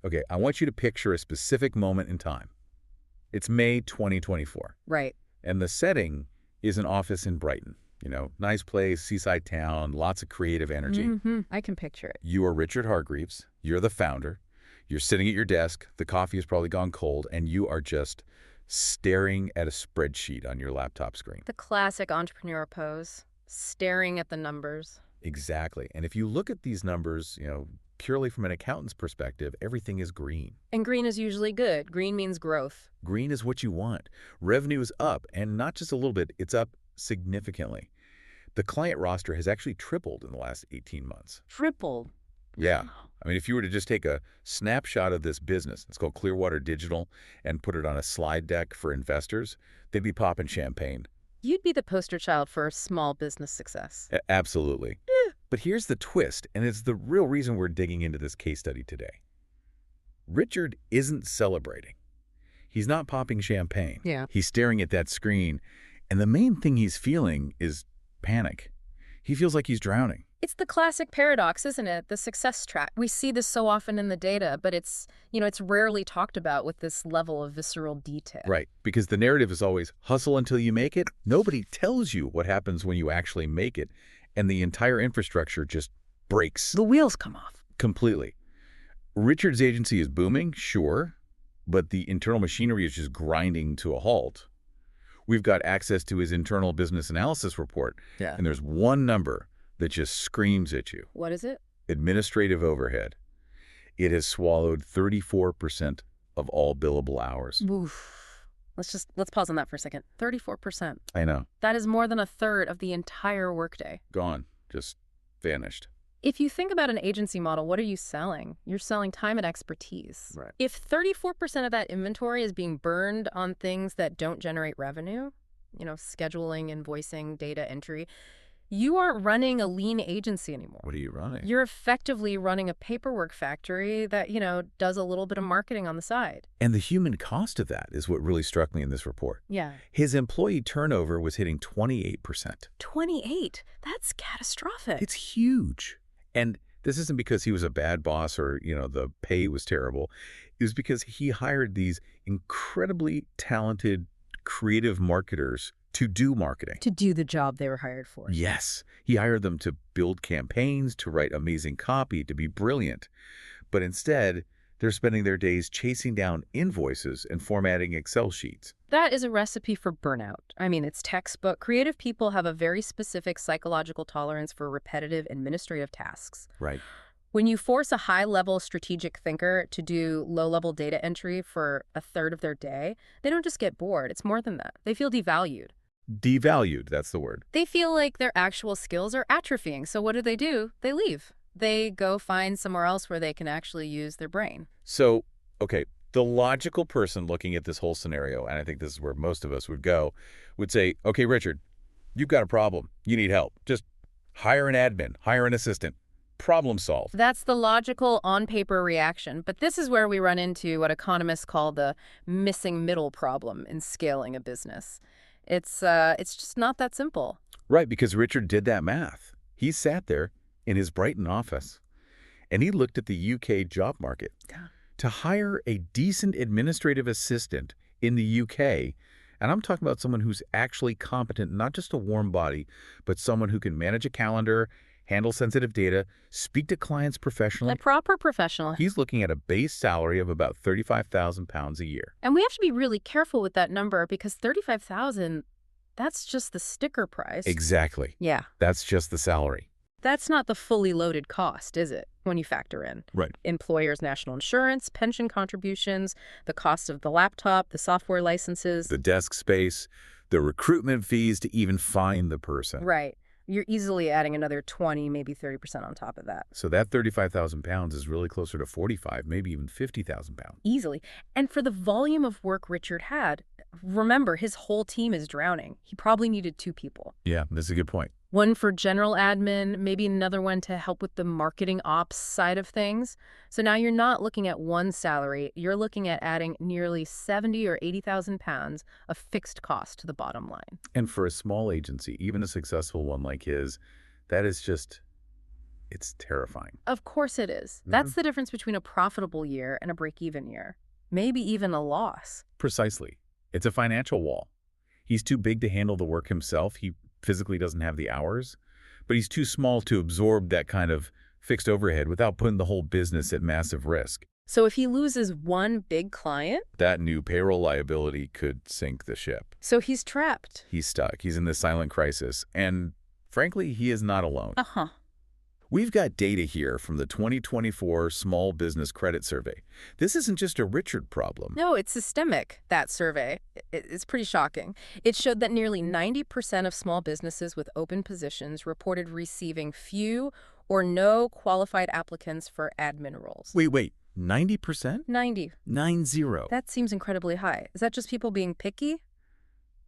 Okay, I want you to picture a specific moment in time. It's May 2024, Right. and the setting is an office in Brighton. Nice place, seaside town, lots of creative energy. I can picture it. You are Richard Hargreaves. You're the founder. You're sitting at your desk. The coffee has probably gone cold, and you are just staring at a spreadsheet on your laptop screen. The classic entrepreneur pose, staring at the numbers. Exactly. And if you look at these numbers, purely from an accountant's perspective, everything is green. And green is usually good. Green means growth. Green is what you want. Revenue is up, and not just a little bit, it's up significantly. The client roster has actually tripled in the last 18 months. Tripled. Yeah. I mean, if you were to just take a snapshot of this business, it's called Clearwater Digital, and put it on a slide deck for investors, they'd be popping champagne. You'd be the poster child for small business success. Absolutely. But here's the twist, and it's the real reason we're digging into this case study today. Richard isn't celebrating. He's not popping champagne. Yeah. He's staring at that screen, and the main thing he's feeling is panic. He feels like he's drowning. It's the classic paradox, isn't it? The success trap. We see this so often in the data, but it's rarely talked about with this level of visceral detail. Right, because the narrative is always hustle until you make it. Nobody tells you what happens when you actually make it, and the entire infrastructure just breaks. The wheels come off. Completely. Richard's agency is booming, sure, but the internal machinery is just grinding to a halt. We've got access to his internal business analysis report, and there's one number that just screams at you. What is it? Administrative overhead. It has swallowed 34% of all billable hours. Oof. Let's pause on that for a second. 34%. I know. That is more than a third of the entire workday. Gone. Just vanished. If you think about an agency model, what are you selling? You're selling time and expertise. Right. If 34% of that inventory is being burned on things that don't generate revenue, scheduling, invoicing, data entry, you aren't running a lean agency anymore. What are you running? You're effectively running a paperwork factory that, does a little bit of marketing on the side. And the human cost of that is what really struck me in this report. Yeah. His employee turnover was hitting 28%. 28? That's catastrophic. It's huge. And this isn't because he was a bad boss or, the pay was terrible. It was because he hired these incredibly talented, creative marketers to do marketing. To do the job they were hired for. Yes. He hired them to build campaigns, to write amazing copy, to be brilliant. But instead, they're spending their days chasing down invoices and formatting Excel sheets. That is a recipe for burnout. I mean, it's textbook. Creative people have a very specific psychological tolerance for repetitive administrative tasks. Right. When you force a high-level strategic thinker to do low-level data entry for a third of their day, they don't just get bored. It's more than that. They feel devalued. Devalued, that's the word. They feel like their actual skills are atrophying. So what do? They leave. They go find somewhere else where they can actually use their brain. So, okay, the logical person looking at this whole scenario, and I think this is where most of us would go, would say, okay, Richard, you've got a problem. You need help. Just hire an admin, hire an assistant. Problem solved. That's the logical on-paper reaction. But this is where we run into what economists call the missing middle problem in scaling a business. It's just not that simple. Right, because Richard did that math. He sat there in his Brighton office, and he looked at the UK job market. To hire a decent administrative assistant in the UK, and I'm talking about someone who's actually competent, not just a warm body, but someone who can manage a calendar, handle sensitive data, speak to clients professionally. A proper professional. He's looking at a base salary of about £35,000 a year. And we have to be really careful with that number because $35,000, that's just the sticker price. Exactly. Yeah. That's just the salary. That's not the fully loaded cost, is it, when you factor in? Right. Employers' national insurance, pension contributions, the cost of the laptop, the software licenses. The desk space, the recruitment fees to even find the person. Right. You're easily adding another 20, maybe 30% on top of that. So that £35,000 is really closer to 45, maybe even £50,000. Easily. And for the volume of work Richard had, remember, his whole team is drowning. He probably needed 2 people. Yeah, that's a good point. One for general admin, maybe another one to help with the marketing ops side of things. So now you're not looking at one salary, you're looking at adding nearly 70 or 80,000 pounds of fixed cost to the bottom line. And for a small agency, even a successful one like his, that is just It's terrifying. Of course it is. That's the difference between a profitable year and a break-even year. Maybe even a loss. Precisely. It's a financial wall. He's too big to handle the work himself. He physically doesn't have the hours, but he's too small to absorb that kind of fixed overhead without putting the whole business at massive risk. So if he loses one big client, That new payroll liability could sink the ship. so he's trapped. He's stuck. He's in this silent crisis. And frankly, he is not alone. Uh-huh. We've got data here from the 2024 Small Business Credit Survey. This isn't just a Richard problem. No, it's systemic, that survey. It's pretty shocking. It showed that nearly 90% of small businesses with open positions reported receiving few or no qualified applicants for admin roles. Wait. 90%? 90. 90. That seems incredibly high. Is that just people being picky?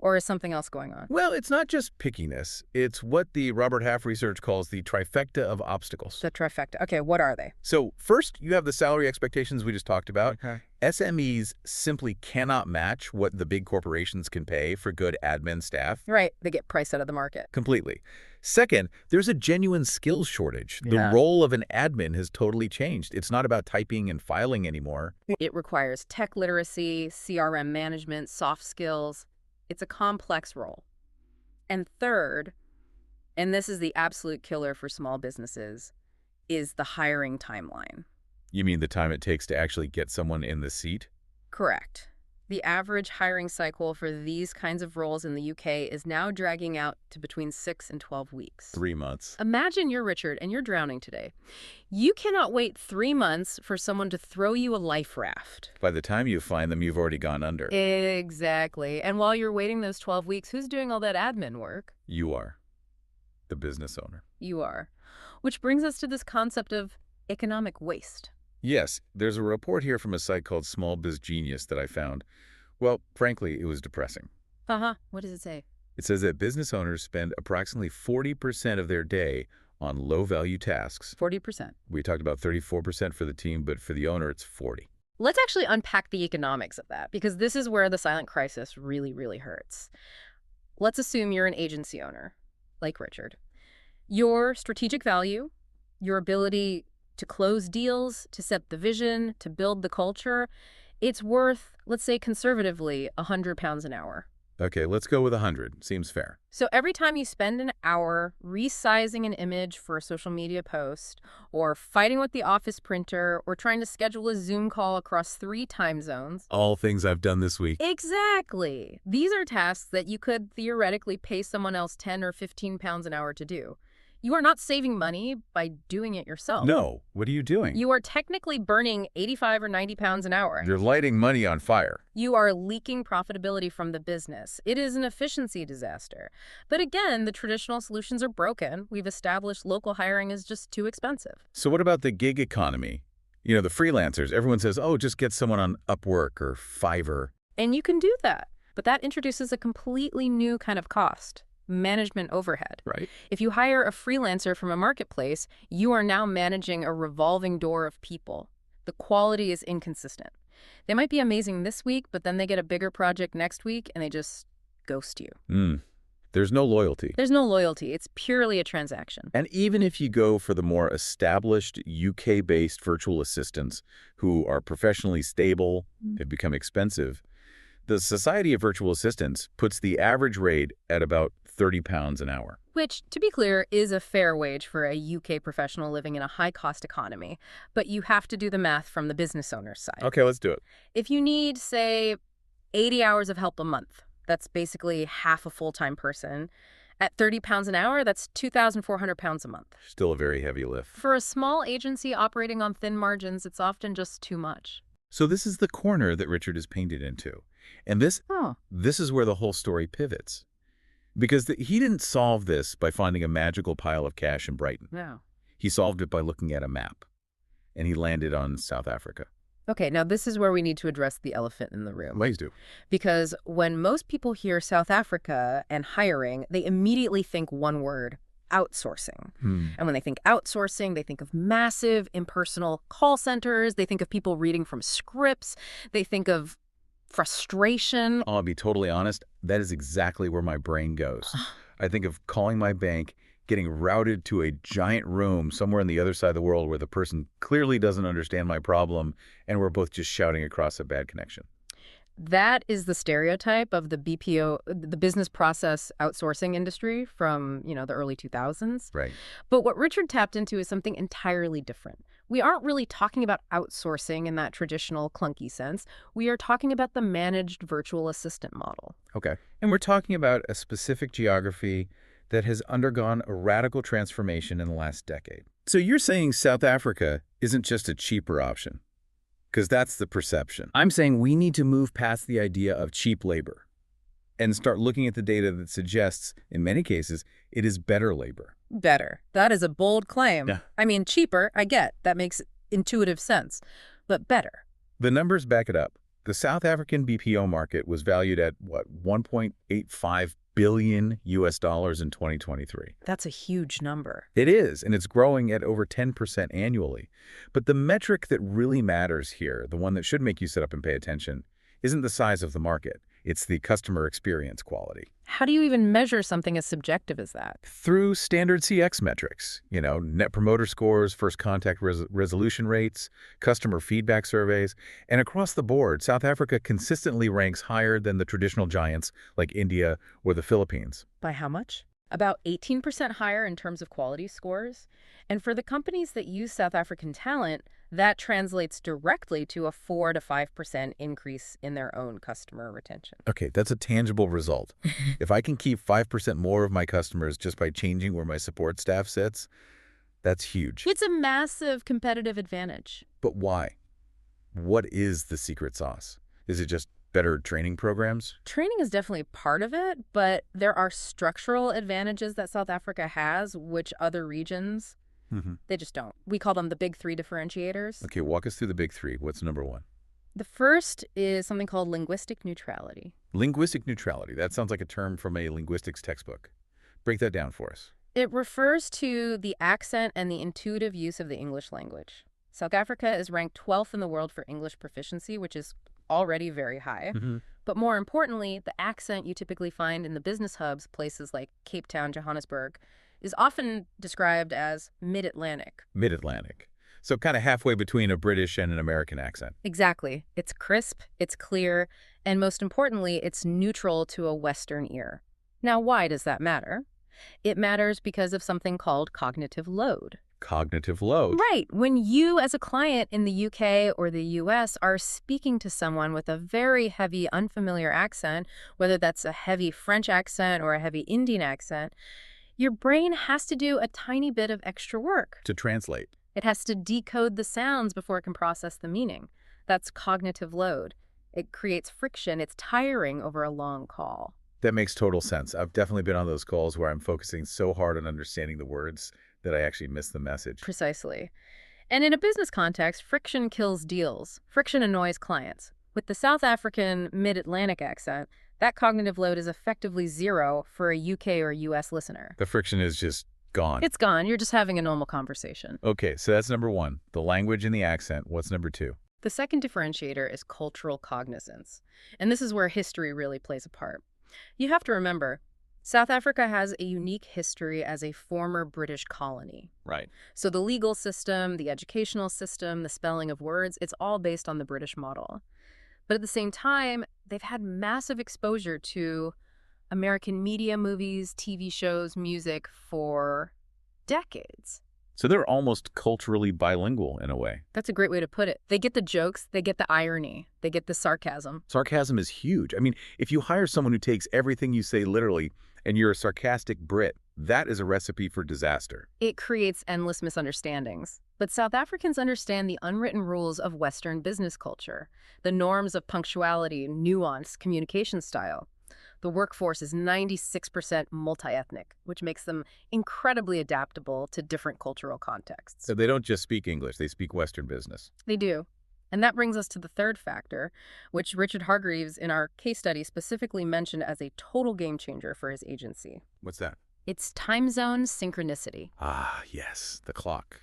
Or is something else going on? Well, it's not just pickiness. It's what the Robert Half research calls the trifecta of obstacles. The trifecta. Okay, what are they? So first, you have the salary expectations we just talked about. Okay. SMEs simply cannot match what the big corporations can pay for good admin staff. Right, they get priced out of the market. Completely. Second, there's a genuine skills shortage. Yeah. The role of an admin has totally changed. It's not about typing and filing anymore. It requires tech literacy, CRM management, soft skills. It's a complex role. And third, and this is the absolute killer for small businesses, is the hiring timeline. You mean the time it takes to actually get someone in the seat? Correct. The average hiring cycle for these kinds of roles in the UK is now dragging out to between 6 and 12 weeks. 3 months. Imagine you're Richard and you're drowning today. You cannot wait 3 months for someone to throw you a life raft. By the time you find them, you've already gone under. Exactly. And while you're waiting those 12 weeks, who's doing all that admin work? You are the business owner. You are. Which brings us to this concept of economic waste. Yes, there's a report here from a site called Small Biz Genius that I found. Well, frankly, it was depressing. What does it say? It says that business owners spend approximately 40% of their day on low-value tasks. 40%. We talked about 34% for the team, but for the owner, it's 40. Let's actually unpack the economics of that, because this is where the silent crisis really, really hurts. Let's assume you're an agency owner, like Richard. Your strategic value, your ability to close deals, to set the vision, to build the culture, it's worth, let's say conservatively, £100 an hour. Okay, let's go with 100. Seems fair. So every time you spend an hour resizing an image for a social media post, or fighting with the office printer, or trying to schedule a Zoom call across 3 time zones. All things I've done this week. Exactly. These are tasks that you could theoretically pay someone else 10 or 15 pounds an hour to do. You are not saving money by doing it yourself. No, what are you doing? You are technically burning 85 or 90 pounds an hour. You're lighting money on fire. You are leaking profitability from the business. It is an efficiency disaster. But again, the traditional solutions are broken. We've established local hiring is just too expensive. So what about the gig economy? You know, the freelancers. Everyone says, oh, just get someone on Upwork or Fiverr. And you can do that. But that introduces a completely new kind of cost. Management overhead. Right. If you hire a freelancer from a marketplace, you are now managing a revolving door of people. The quality is inconsistent. They might be amazing this week, but then they get a bigger project next week and they just ghost you. There's no loyalty. There's no loyalty. It's purely a transaction. And even if you go for the more established UK-based virtual assistants who are professionally stable, have become expensive, the Society of Virtual Assistants puts the average rate at about £30 an hour. Which, to be clear, is a fair wage for a UK professional living in a high-cost economy. But you have to do the math from the business owner's side. Okay, let's do it. If you need, say, 80 hours of help a month, that's basically half a full-time person. At £30 an hour, that's £2,400 a month. Still a very heavy lift. For a small agency operating on thin margins, it's often just too much. So this is the corner that Richard is painted into. And this is where the whole story pivots. Because he didn't solve this by finding a magical pile of cash in Brighton. No. He solved it by looking at a map. And he landed on South Africa. Okay, now this is where we need to address the elephant in the room. Please do. Because when most people hear South Africa and hiring, they immediately think one word: outsourcing. And when they think outsourcing, they think of massive impersonal call centers. They think of people reading from scripts. They think of frustration. I'll be totally honest, that is exactly where my brain goes. I think of calling my bank, getting routed to a giant room somewhere on the other side of the world where the person clearly doesn't understand my problem, and we're both just shouting across a bad connection. That is the stereotype of the BPO, the business process outsourcing industry from, the early 2000s. Right. But what Richard tapped into is something entirely different. We aren't really talking about outsourcing in that traditional clunky sense. We are talking about the managed virtual assistant model. Okay. And we're talking about a specific geography that has undergone a radical transformation in the last decade. So you're saying South Africa isn't just a cheaper option? Because that's the perception. I'm saying we need to move past the idea of cheap labor and start looking at the data that suggests, in many cases, it is better labor. Better. That is a bold claim. Yeah. I mean, cheaper, I get. That makes intuitive sense. But better. The numbers back it up. The South African BPO market was valued at, $1.85 billion US dollars in 2023. That's a huge number. It is, and it's growing at over 10% annually. But the metric that really matters here, the one that should make you sit up and pay attention, isn't the size of the market. It's the customer experience quality. How do you even measure something as subjective as that? Through standard CX metrics, net promoter scores, first contact resolution rates, customer feedback surveys, and across the board, South Africa consistently ranks higher than the traditional giants like India or the Philippines. By how much? About 18% higher in terms of quality scores. And for the companies that use South African talent, that translates directly to a 4 to 5% increase in their own customer retention. Okay, that's a tangible result. If I can keep 5% more of my customers just by changing where my support staff sits, that's huge. It's a massive competitive advantage. But why? What is the secret sauce? Is it just better training programs? Training is definitely part of it, but there are structural advantages that South Africa has, which other regions, they just don't. We call them the big three differentiators. Okay, walk us through the big three. What's number one? The first is something called linguistic neutrality. Linguistic neutrality. That sounds like a term from a linguistics textbook. Break that down for us. It refers to the accent and the intuitive use of the English language. South Africa is ranked 12th in the world for English proficiency, which is already very high. But more importantly, the accent you typically find in the business hubs, places like Cape Town, Johannesburg, is often described as mid-Atlantic. Mid-Atlantic. So kind of halfway between a British and an American accent. Exactly. It's crisp, it's clear, and most importantly, it's neutral to a Western ear. Now, why does that matter? It matters because of something called cognitive load. Cognitive load. Right. When you, as a client in the UK or the US, are speaking to someone with a very heavy, unfamiliar accent, whether that's a heavy French accent or a heavy Indian accent, your brain has to do a tiny bit of extra work. To translate. It has to decode the sounds before it can process the meaning. That's cognitive load. It creates friction. It's tiring over a long call. That makes total sense. I've definitely been on those calls where I'm focusing so hard on understanding the words that I actually miss the message. Precisely. And in a business context, friction kills deals. Friction annoys clients. With the South African mid-Atlantic accent, that cognitive load is effectively zero for a UK or US listener. The friction is just gone. It's gone. You're just having a normal conversation. Okay, so that's number one, the language and the accent. What's number two? The second differentiator is cultural cognizance. And this is where history really plays a part. You have to remember, South Africa has a unique history as a former British colony. Right. So the legal system, the educational system, the spelling of words, it's all based on the British model. But at the same time, they've had massive exposure to American media, movies, TV shows, music for decades. So they're almost culturally bilingual in a way. That's a great way to put it. They get the jokes, they get the irony, they get the sarcasm. Sarcasm is huge. I mean, if you hire someone who takes everything you say literally and you're a sarcastic Brit, that is a recipe for disaster. It creates endless misunderstandings. But South Africans understand the unwritten rules of Western business culture, the norms of punctuality, nuance, communication style. The workforce is 96% multi-ethnic, which makes them incredibly adaptable to different cultural contexts. So they don't just speak English, they speak Western business. They do. And that brings us to the third factor, which Richard Hargreaves in our case study specifically mentioned as a total game changer for his agency. What's that? It's time zone synchronicity. Ah, yes, the clock.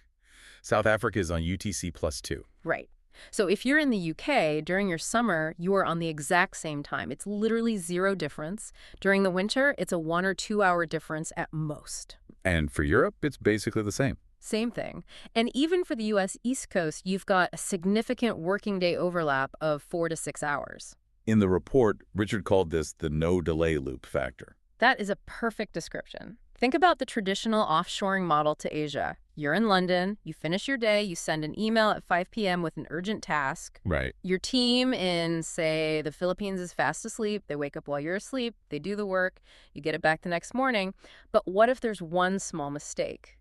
South Africa is on UTC +2. Right. So if you're in the UK, during your summer, you are on the exact same time. It's literally zero difference. During the winter, it's a 1 or 2 hour difference at most. And for Europe, it's basically the same. Same thing. And even for the U.S. East Coast, you've got a significant working day overlap of 4 to 6 hours. In the report, Richard called this the no-delay loop factor. That is a perfect description. Think about the traditional offshoring model to Asia. You're in London, you finish your day, you send an email at 5 p.m. with an urgent task. Right. Your team in, say, the Philippines is fast asleep. They wake up while you're asleep. They do the work. You get it back the next morning. But what if there's one small mistake?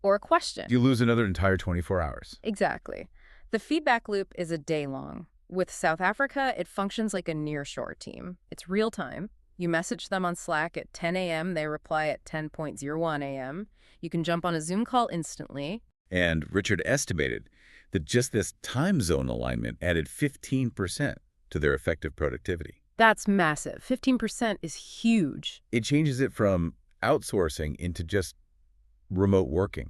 Or a question? You lose another entire 24 hours. Exactly. The feedback loop is a day long. With South Africa, it functions like a nearshore team. It's real time. You message them on Slack at 10 a.m. They reply at 10:01 a.m. You can jump on a Zoom call instantly. And Richard estimated that just this time zone alignment added 15% to their effective productivity. That's massive. 15% is huge. It changes it from outsourcing into just remote working.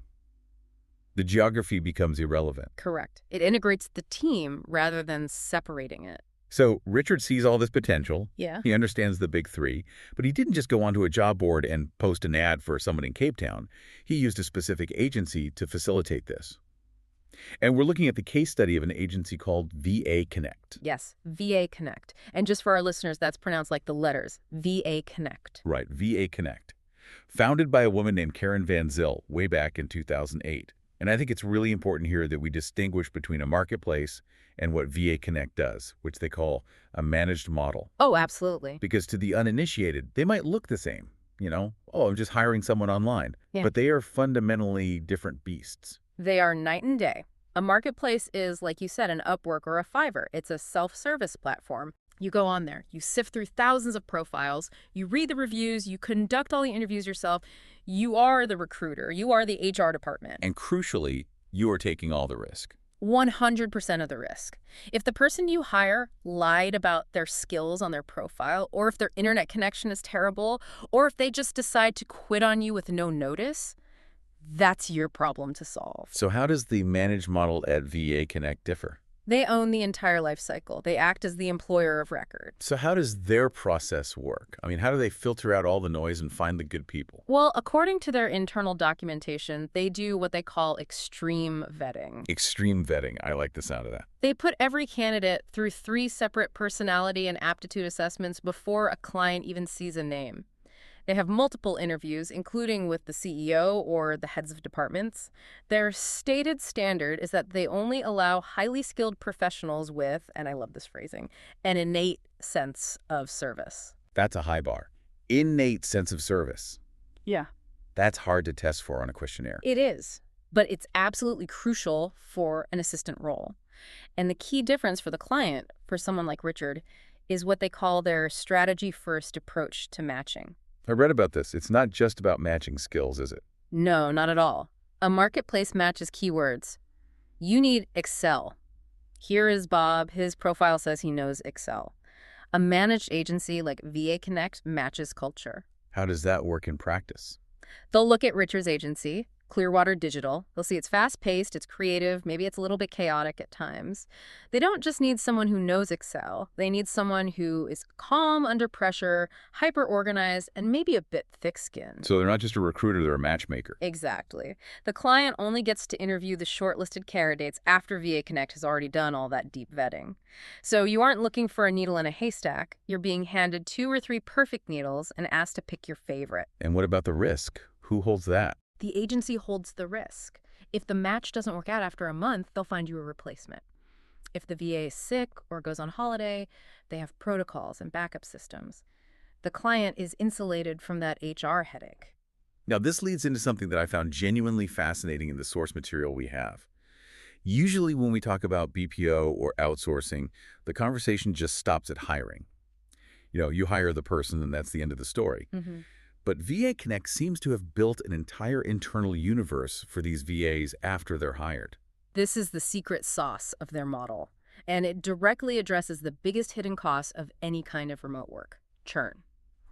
The geography becomes irrelevant. Correct. It integrates the team rather than separating it. So Richard sees all this potential. Yeah. He understands the big three, but he didn't just go onto a job board and post an ad for someone in Cape Town. He used a specific agency to facilitate this. And we're looking at the case study of an agency called VA Connect. Yes, VA Connect. And just for our listeners, that's pronounced like the letters, VA Connect. Right, VA Connect. Founded by a woman named Karen Van Zyl way back in 2008. And I think it's really important here that we distinguish between a marketplace and what VA Connect does, which they call a managed model. Oh, absolutely. Because to the uninitiated, they might look the same. You know, oh, I'm just hiring someone online. Yeah. But they are fundamentally different beasts. They are night and day. A marketplace is, like you said, an Upwork or a Fiverr. It's a self-service platform. You go on there, you sift through thousands of profiles, you read the reviews, you conduct all the interviews yourself. You are the recruiter. You are the HR department. And crucially, you are taking all the risk. 100% of the risk. If the person you hire lied about their skills on their profile, or if their internet connection is terrible, or if they just decide to quit on you with no notice, that's your problem to solve. So how does the managed model at VA Connect differ? They own the entire life cycle. They act as the employer of record. So how does their process work? I mean, how do they filter out all the noise and find the good people? Well, according to their internal documentation, they do what they call extreme vetting. Extreme vetting. I like the sound of that. They put every candidate through 3 separate personality and aptitude assessments before a client even sees a name. They have multiple interviews, including with the CEO or the heads of departments. Their stated standard is that they only allow highly skilled professionals with, and I love this phrasing, an innate sense of service. That's a high bar. Innate sense of service. Yeah. That's hard to test for on a questionnaire. It is, but it's absolutely crucial for an assistant role. And the key difference for the client, for someone like Richard, is what they call their strategy-first approach to matching. I read about this. It's not just about matching skills, is it? No, not at all. A marketplace matches keywords. You need Excel. Here is Bob. His profile says he knows Excel. A managed agency like VA Connect matches culture. How does that work in practice? They'll look at Richard's agency, Clearwater Digital. They'll see it's fast-paced, it's creative, maybe it's a little bit chaotic at times. They don't just need someone who knows Excel. They need someone who is calm under pressure, hyper-organized, and maybe a bit thick-skinned. So they're not just a recruiter, they're a matchmaker. Exactly. The client only gets to interview the shortlisted candidates after VA Connect has already done all that deep vetting. So you aren't looking for a needle in a haystack. You're being handed 2 or 3 perfect needles and asked to pick your favorite. And what about the risk? Who holds that? The agency holds the risk. If the match doesn't work out after a month, they'll find you a replacement. If the VA is sick or goes on holiday, they have protocols and backup systems. The client is insulated from that HR headache. Now, this leads into something that I found genuinely fascinating in the source material we have. Usually when we talk about BPO or outsourcing, the conversation just stops at hiring. You know, you hire the person and that's the end of the story. Mm-hmm. But VA Connect seems to have built an entire internal universe for these VAs after they're hired. This is the secret sauce of their model, and it directly addresses the biggest hidden cost of any kind of remote work: churn.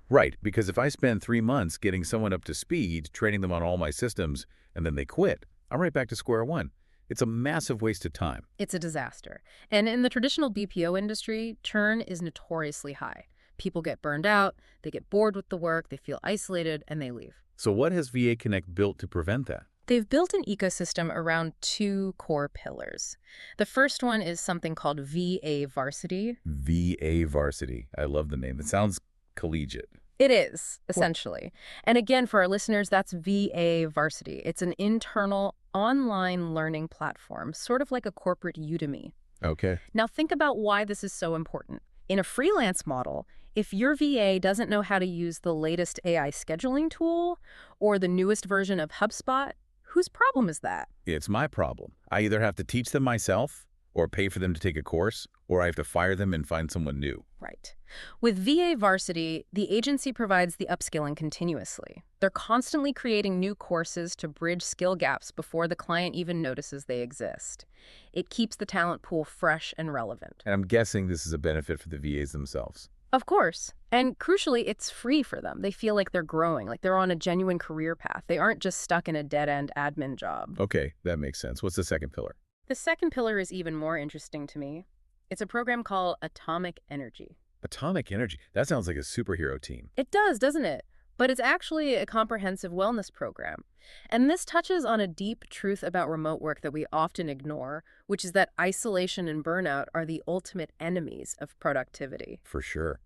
Right, because if I spend 3 months getting someone up to speed, training them on all my systems, and then they quit, I'm right back to square one. It's a massive waste of time. It's a disaster. And in the traditional BPO industry, churn is notoriously high. People get burned out, they get bored with the work, they feel isolated, and they leave. So what has VA Connect built to prevent that? They've built an ecosystem around two core pillars. The first one is something called VA Varsity. VA Varsity. I love the name. It sounds collegiate. It is, essentially. And again, for our listeners, that's VA Varsity. It's an internal online learning platform, sort of like a corporate Udemy. Okay. Now think about why this is so important. In a freelance model, if your VA doesn't know how to use the latest AI scheduling tool or the newest version of HubSpot, whose problem is that? It's my problem. I either have to teach them myself or pay for them to take a course, or I have to fire them and find someone new. Right. With VA Varsity, the agency provides the upskilling continuously. They're constantly creating new courses to bridge skill gaps before the client even notices they exist. It keeps the talent pool fresh and relevant. And I'm guessing this is a benefit for the VAs themselves. Of course. And crucially, it's free for them. They feel like they're growing, like they're on a genuine career path. They aren't just stuck in a dead-end admin job. Okay, that makes sense. What's the second pillar? The second pillar is even more interesting to me. It's a program called Atomic Energy. Atomic Energy. That sounds like a superhero team. It does, doesn't it? But it's actually a comprehensive wellness program. And this touches on a deep truth about remote work that we often ignore, which is that isolation and burnout are the ultimate enemies of productivity. For sure.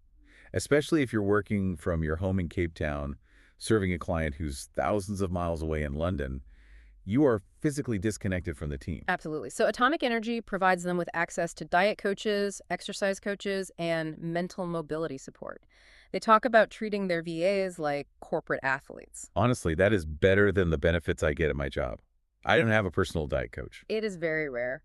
Especially if you're working from your home in Cape Town, serving a client who's thousands of miles away in London, you are physically disconnected from the team. Absolutely. So Atomic Energy provides them with access to diet coaches, exercise coaches, and mental mobility support. They talk about treating their VAs like corporate athletes. Honestly, that is better than the benefits I get at my job. I don't have a personal diet coach. It is very rare.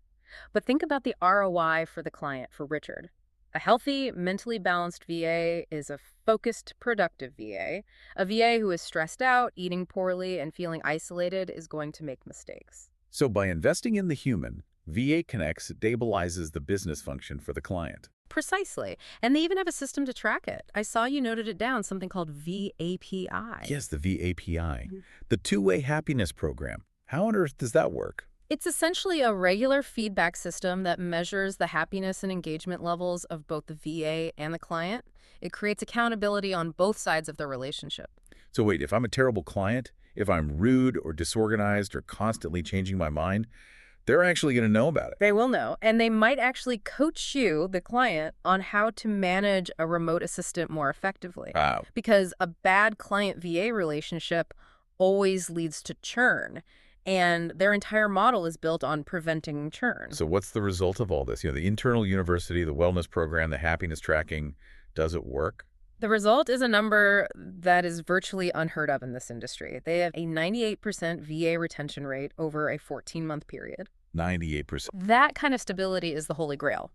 But think about the ROI for the client, for Richard. A healthy, mentally balanced VA is a focused, productive VA. A VA who is stressed out, eating poorly, and feeling isolated is going to make mistakes. So by investing in the human, VA Connect stabilizes the business function for the client. Precisely. And they even have a system to track it. I saw you noted it down, something called VAPI. Yes, the VAPI. The two-way happiness program. How on earth does that work? It's essentially a regular feedback system that measures the happiness and engagement levels of both the VA and the client. It creates accountability on both sides of the relationship. So wait, if I'm a terrible client, if I'm rude or disorganized or constantly changing my mind, they're actually going to know about it. They will know, and they might actually coach you, the client, on how to manage a remote assistant more effectively. Wow. Because a bad client-VA relationship always leads to churn. And their entire model is built on preventing churn. So what's the result of all this? The internal university, the wellness program, the happiness tracking, does it work? The result is a number that is virtually unheard of in this industry. They have a 98% VA retention rate over a 14-month period. 98%. That kind of stability is the holy grail.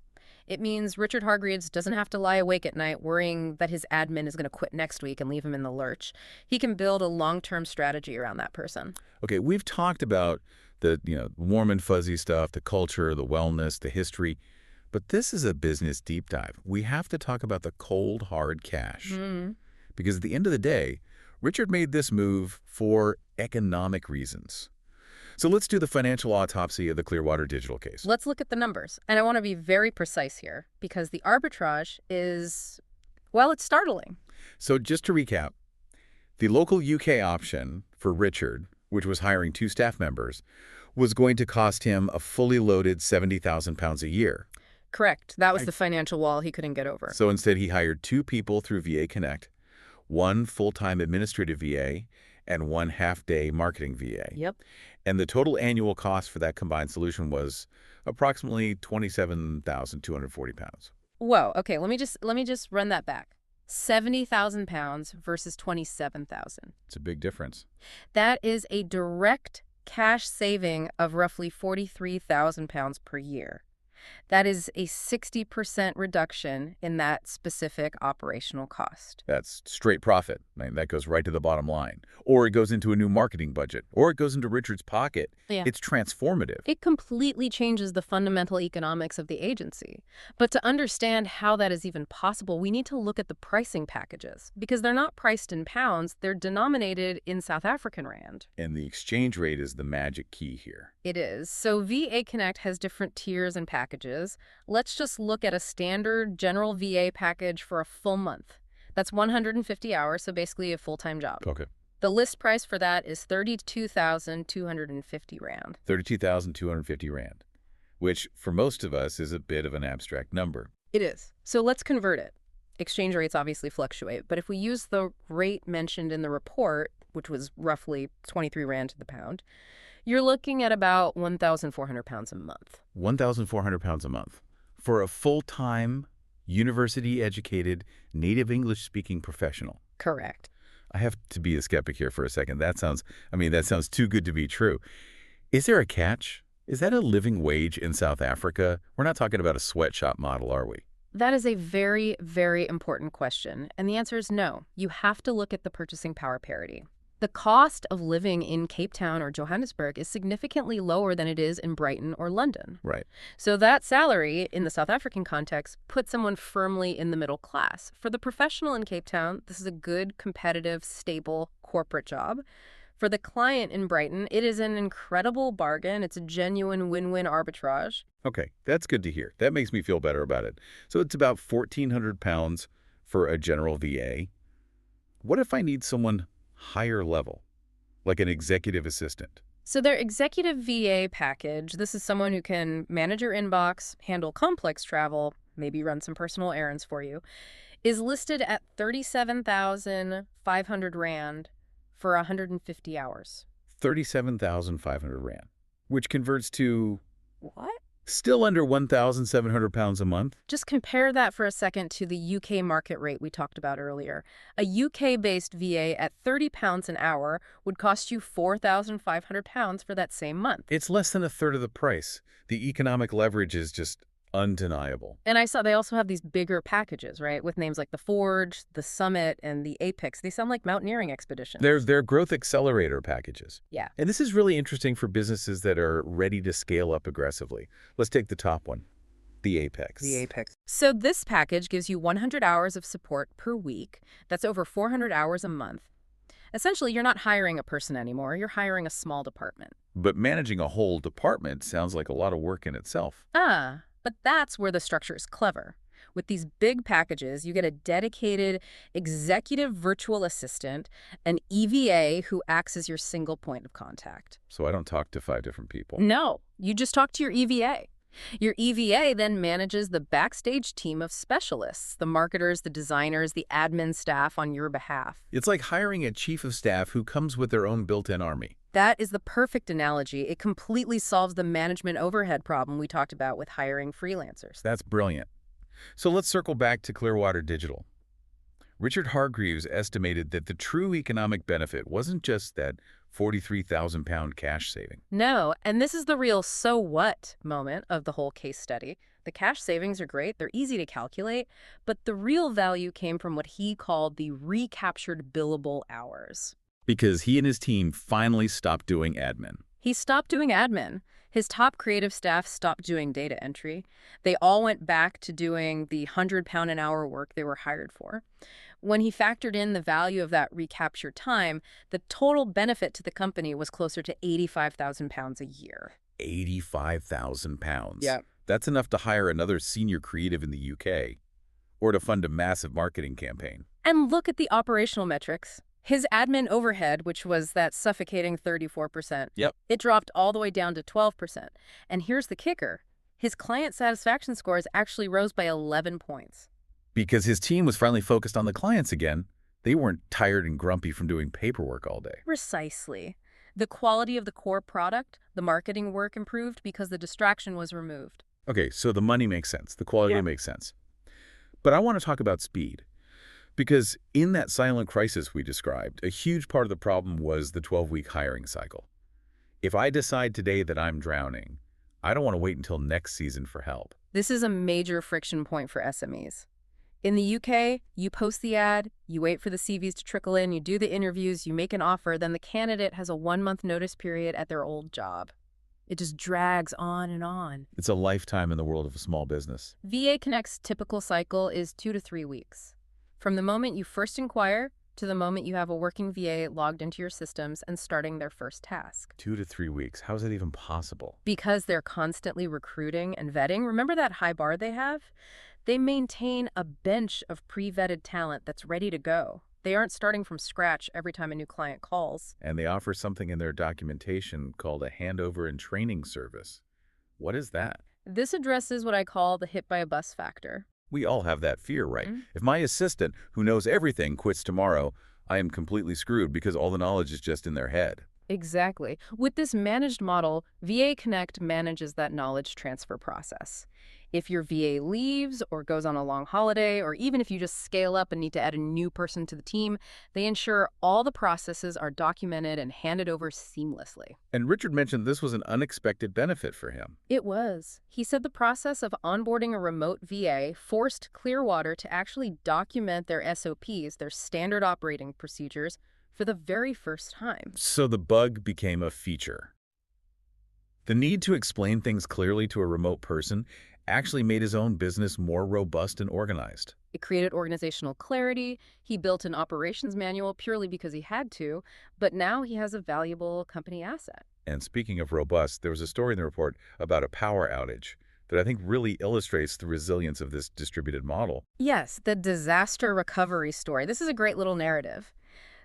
It means Richard Hargreaves doesn't have to lie awake at night worrying that his admin is going to quit next week and leave him in the lurch. He can build a long-term strategy around that person. Okay, we've talked about the warm and fuzzy stuff, the culture, the wellness, the history, but this is a business deep dive. We have to talk about the cold, hard cash. Because at the end of the day, Richard made this move for economic reasons. So let's do the financial autopsy of the Clearwater Digital case. Let's look at the numbers. And I want to be very precise here because the arbitrage is, well, it's startling. So just to recap, the local UK option for Richard, which was hiring 2 staff members, was going to cost him a fully loaded £70,000 a year. Correct. That was the financial wall he couldn't get over. So instead, he hired 2 people through VA Connect, 1 full-time administrative VA, and 1 half-day marketing VA. Yep. And the total annual cost for that combined solution was approximately £27,240. Whoa. Okay, let me just run that back. £70,000 versus $27,000. It's a big difference. That is a direct cash saving of roughly £43,000 per year. That is a 60% reduction in that specific operational cost. That's straight profit. I mean, that goes right to the bottom line. Or it goes into a new marketing budget. Or it goes into Richard's pocket. Yeah. It's transformative. It completely changes the fundamental economics of the agency. But to understand how that is even possible, we need to look at the pricing packages. Because they're not priced in pounds, they're denominated in South African rand. And the exchange rate is the magic key here. It is. So VA Connect has different tiers and packages. Let's just look at a standard general VA package for a full month. That's 150 hours, so basically a full-time job. Okay. The list price for that is 32,250 rand. 32,250 rand, which for most of us is a bit of an abstract number. It is. So let's convert it. Exchange rates obviously fluctuate, but if we use the rate mentioned in the report, which was roughly 23 rand to the pound, you're looking at about 1,400 pounds a month. 1,400 pounds a month for a full-time, university-educated, native English-speaking professional. Correct. I have to be a skeptic here for a second. That sounds too good to be true. Is there a catch? Is that a living wage in South Africa? We're not talking about a sweatshop model, are we? That is a very, very important question, and the answer is no. You have to look at the purchasing power parity. The cost of living in Cape Town or Johannesburg is significantly lower than it is in Brighton or London. Right. So that salary, in the South African context, puts someone firmly in the middle class. For the professional in Cape Town, this is a good, competitive, stable corporate job. For the client in Brighton, it is an incredible bargain. It's a genuine win-win arbitrage. Okay, that's good to hear. That makes me feel better about it. So it's about 1,400 pounds for a general VA. What if I need someone higher level, like an executive assistant? So their executive VA package, this is someone who can manage your inbox, handle complex travel, maybe run some personal errands for you, is listed at 37,500 rand for 150 hours. 37,500 rand, which converts to What? still under 1,700 pounds a month. Just compare that for a second to the UK market rate we talked about earlier. A UK-based VA at 30 pounds an hour would cost you 4,500 pounds for that same month. It's less than a third of the price. The economic leverage is just undeniable. And I saw they also have these bigger packages, right, with names like the Forge, the Summit, and the Apex. They sound like mountaineering expeditions. They're growth accelerator packages. Yeah. And this is really interesting for businesses that are ready to scale up aggressively. Let's take the top one, the Apex. The Apex. So this package gives you 100 hours of support per week. That's over 400 hours a month. Essentially, you're not hiring a person anymore. You're hiring a small department. But managing a whole department sounds like a lot of work in itself. But that's where the structure is clever. With these big packages, you get a dedicated executive virtual assistant, an EVA who acts as your single point of contact. So I don't talk to 5 different people. No, you just talk to your EVA. Your EVA then manages the backstage team of specialists, the marketers, the designers, the admin staff on your behalf. It's like hiring a chief of staff who comes with their own built-in army. That is the perfect analogy. It completely solves the management overhead problem we talked about with hiring freelancers. That's brilliant. So let's circle back to Clearwater Digital. Richard Hargreaves estimated that the true economic benefit wasn't just that 43,000 pound cash saving. No, and this is the real so what moment of the whole case study. The cash savings are great, they're easy to calculate, but the real value came from what he called the recaptured billable hours. Because he and his team finally stopped doing admin. He stopped doing admin. His top creative staff stopped doing data entry. They all went back to doing the 100-pound-an-hour work they were hired for. When he factored in the value of that recaptured time, the total benefit to the company was closer to 85,000 pounds a year. 85,000 pounds. Yeah. That's enough to hire another senior creative in the UK or to fund a massive marketing campaign. And look at the operational metrics. His admin overhead, which was that suffocating 34%, it dropped all the way down to 12%. And here's the kicker. His client satisfaction scores actually rose by 11 points. Because his team was finally focused on the clients again. They weren't tired and grumpy from doing paperwork all day. Precisely. The quality of the core product, the marketing work improved because the distraction was removed. Okay, so the money makes sense. The quality makes sense. But I want to talk about speed. Because in that silent crisis we described, a huge part of the problem was the 12-week hiring cycle. If I decide today that I'm drowning, I don't want to wait until next season for help. This is a major friction point for SMEs. In the UK, you post the ad, you wait for the CVs to trickle in, you do the interviews, you make an offer, then the candidate has a 1-month notice period at their old job. It just drags on and on. It's a lifetime in the world of a small business. VA Connect's typical cycle is 2 to 3 weeks. From the moment you first inquire to the moment you have a working VA logged into your systems and starting their first task. 2 to 3 weeks. How is that even possible? Because they're constantly recruiting and vetting. Remember that high bar they have? They maintain a bench of pre-vetted talent that's ready to go. They aren't starting from scratch every time a new client calls. And they offer something in their documentation called a handover and training service. What is that? This addresses what I call the hit by a bus factor. We all have that fear, right? Mm. If my assistant, who knows everything, quits tomorrow, I am completely screwed because all the knowledge is just in their head. Exactly. With this managed model, VA Connect manages that knowledge transfer process. If your VA leaves or goes on a long holiday, or even if you just scale up and need to add a new person to the team, they ensure all the processes are documented and handed over seamlessly. And Richard mentioned this was an unexpected benefit for him. It was. He said the process of onboarding a remote VA forced Clearwater to actually document their SOPs, their standard operating procedures, for the very first time. So the bug became a feature. The need to explain things clearly to a remote person actually made his own business more robust and organized. It created organizational clarity. He built an operations manual purely because he had to, but now he has a valuable company asset. And speaking of robust, there was a story in the report about a power outage that I think really illustrates the resilience of this distributed model. Yes, the disaster recovery story. This is a great little narrative.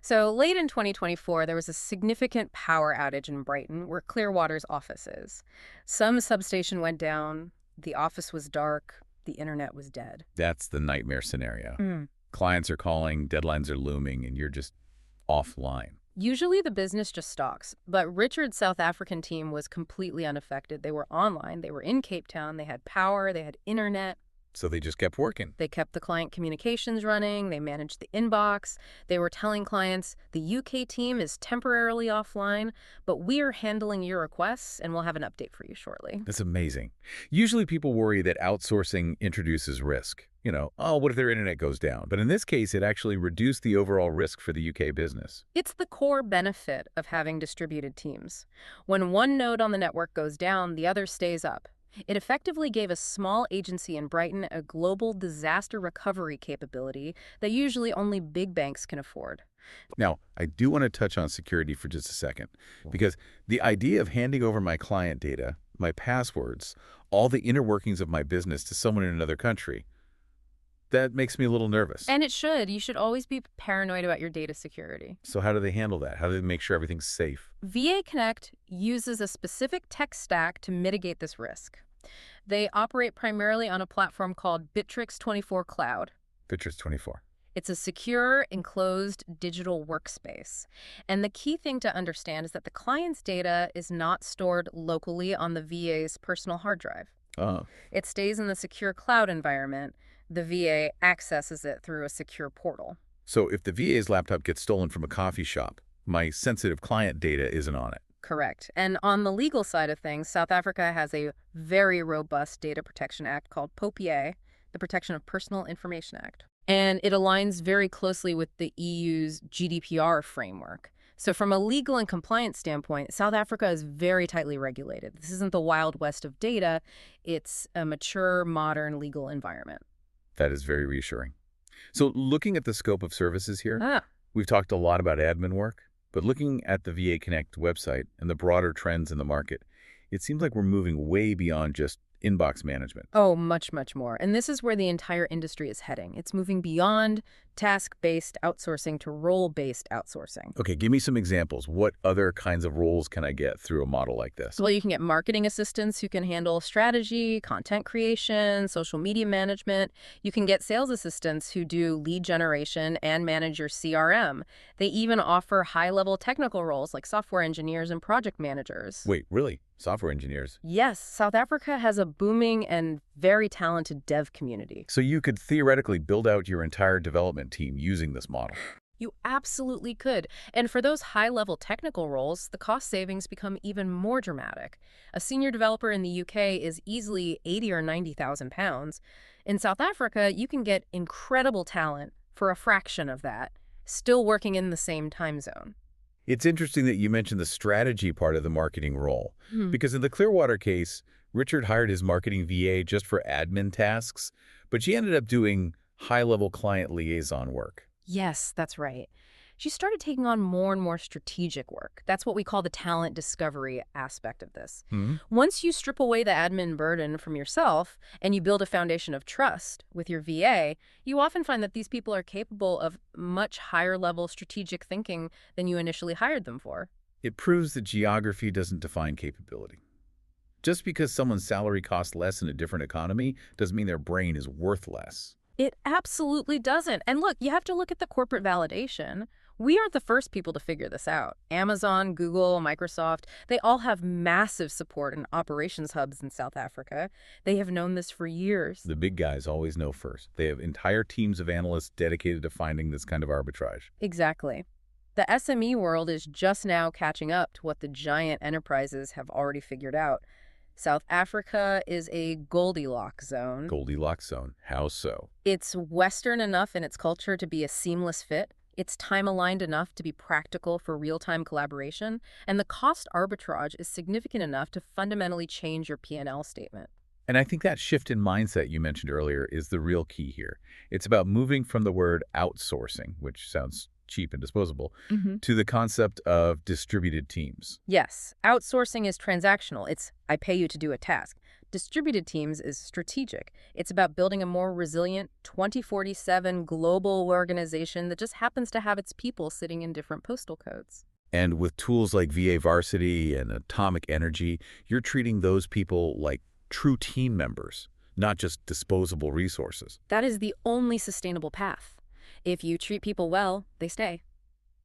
So late in 2024, there was a significant power outage in Brighton where Clearwater's office is. Some substation went down, the office was dark, the internet was dead. That's the nightmare scenario. Mm. Clients are calling, deadlines are looming, and you're just offline. Usually the business just stalks, but Richard's South African team was completely unaffected. They were online, they were in Cape Town, they had power, they had internet. So they just kept working. They kept the client communications running, they managed the inbox, they were telling clients, the UK team is temporarily offline, but we're handling your requests and we'll have an update for you shortly. That's amazing. Usually people worry that outsourcing introduces risk. Oh, what if their internet goes down? But in this case, it actually reduced the overall risk for the UK business. It's the core benefit of having distributed teams. When one node on the network goes down, the other stays up. It effectively gave a small agency in Brighton a global disaster recovery capability that usually only big banks can afford. Now, I do want to touch on security for just a second, because the idea of handing over my client data, my passwords, all the inner workings of my business to someone in another country, that makes me a little nervous. And it should. You should always be paranoid about your data security. So how do they handle that? How do they make sure everything's safe? VA Connect uses a specific tech stack to mitigate this risk. They operate primarily on a platform called Bittrex 24 Cloud. Bittrex 24. It's a secure, enclosed digital workspace. And the key thing to understand is that the client's data is not stored locally on the VA's personal hard drive. Oh. It stays in the secure cloud environment. The VA accesses it through a secure portal. So if the VA's laptop gets stolen from a coffee shop, my sensitive client data isn't on it. Correct. And on the legal side of things, South Africa has a very robust data protection act called POPIA, the Protection of Personal Information Act. And it aligns very closely with the EU's GDPR framework. So from a legal and compliance standpoint, South Africa is very tightly regulated. This isn't the Wild West of data. It's a mature, modern legal environment. That is very reassuring. So looking at the scope of services here, we've talked a lot about admin work, but looking at the VA Connect website and the broader trends in the market, it seems like we're moving way beyond just inbox management. Oh, much, much more. And this is where the entire industry is heading. It's moving beyond task-based outsourcing to role-based outsourcing. Okay, give me some examples. What other kinds of roles can I get through a model like this? Well, you can get marketing assistants who can handle strategy, content creation, social media management. You can get sales assistants who do lead generation and manage your CRM. They even offer high-level technical roles like software engineers and project managers. Wait, really? Software engineers? Yes, South Africa has a booming and very talented dev community. So you could theoretically build out your entire development team using this model. You absolutely could. And for those high-level technical roles, the cost savings become even more dramatic. A senior developer in the UK is easily 80 or 90,000 pounds. In South Africa, you can get incredible talent for a fraction of that, still working in the same time zone. It's interesting that you mentioned the strategy part of the marketing role, because in the Clearwater case, Richard hired his marketing VA just for admin tasks, but she ended up doing high-level client liaison work. Yes, that's right. she started taking on more and more strategic work. That's what we call the talent discovery aspect of this. Hmm. Once you strip away the admin burden from yourself and you build a foundation of trust with your VA, you often find that these people are capable of much higher level strategic thinking than you initially hired them for. It proves that geography doesn't define capability. Just because someone's salary costs less in a different economy doesn't mean their brain is worth less. It absolutely doesn't. And look, you have to look at the corporate validation. We aren't the first people to figure this out. Amazon, Google, Microsoft, they all have massive support and operations hubs in South Africa. They have known this for years. The big guys always know first. They have entire teams of analysts dedicated to finding this kind of arbitrage. Exactly. The SME world is just now catching up to what the giant enterprises have already figured out. South Africa is a Goldilocks zone. Goldilocks zone. How so? It's Western enough in its culture to be a seamless fit. It's time-aligned enough to be practical for real-time collaboration. And the cost arbitrage is significant enough to fundamentally change your P&L statement. And I think that shift in mindset you mentioned earlier is the real key here. It's about moving from the word outsourcing, which sounds cheap and disposable, to the concept of distributed teams. Yes, outsourcing is transactional. It's I pay you to do a task. Distributed teams is strategic. It's about building a more resilient 2047 global organization that just happens to have its people sitting in different postal codes. And with tools like VA Varsity and Atomic Energy, you're treating those people like true team members, not just disposable resources. That is the only sustainable path. If you treat people well, they stay.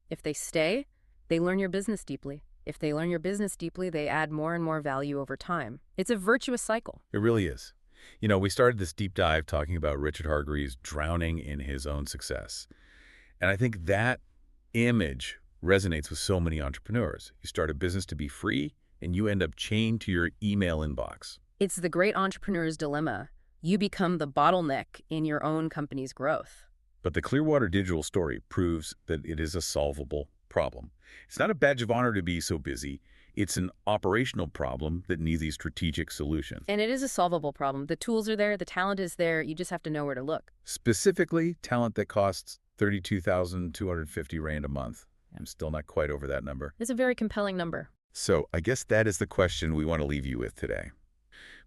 If they stay, they learn your business deeply. If they learn your business deeply, they add more and more value over time. It's a virtuous cycle. It really is. You know, we started this deep dive talking about Richard Hargreaves drowning in his own success. And I think that image resonates with so many entrepreneurs. You start a business to be free, and you end up chained to your email inbox. It's the great entrepreneur's dilemma. You become the bottleneck in your own company's growth. But the Clearwater Digital story proves that it is a solvable problem. It's not a badge of honor to be so busy. It's an operational problem that needs a strategic solution. And it is a solvable problem. The tools are there, the talent is there, you just have to know where to look. Specifically, talent that costs 32,250 Rand a month. I'm still not quite over that number. It's a very compelling number. So I guess that is the question we want to leave you with today.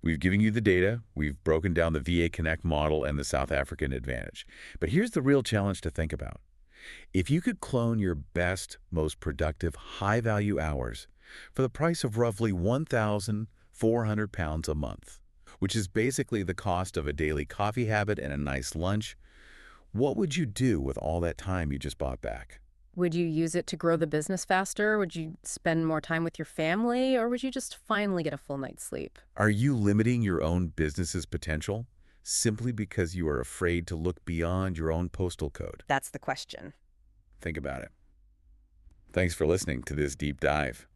We've given you the data, we've broken down the VA Connect model and the South African advantage. But here's the real challenge to think about. If you could clone your best, most productive, high-value hours for the price of roughly 1,400 pounds a month, which is basically the cost of a daily coffee habit and a nice lunch, what would you do with all that time you just bought back? Would you use it to grow the business faster? Would you spend more time with your family? Or would you just finally get a full night's sleep? Are you limiting your own business's potential simply because you are afraid to look beyond your own postal code? That's the question. Think about it. Thanks for listening to this deep dive.